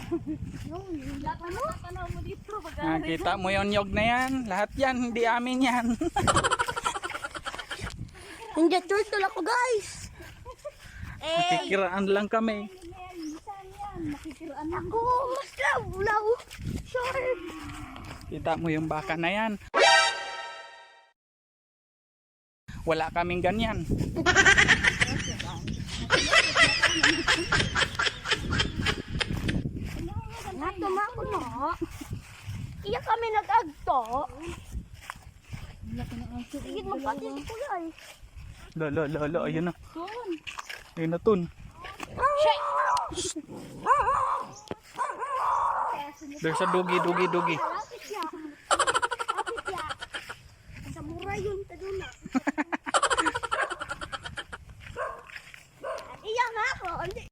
Tanaw mo dito. Kita mo yung nyog na yan. Lahat yan, hindi amin yan. Hindi turtle ako guys. Makikiraan lang kami. Makikiraan Ako mas law. Short. Kita mo yung baka na yan. Wala kaming ganyan. Natuma ko na. Iya kami nag-agto. Sige magpatin ko guys. Lo, ayun na. Ayun na tun. There's a doggy. Lapit siya. Samurai yun taduna. Iya nga ako. Hindi.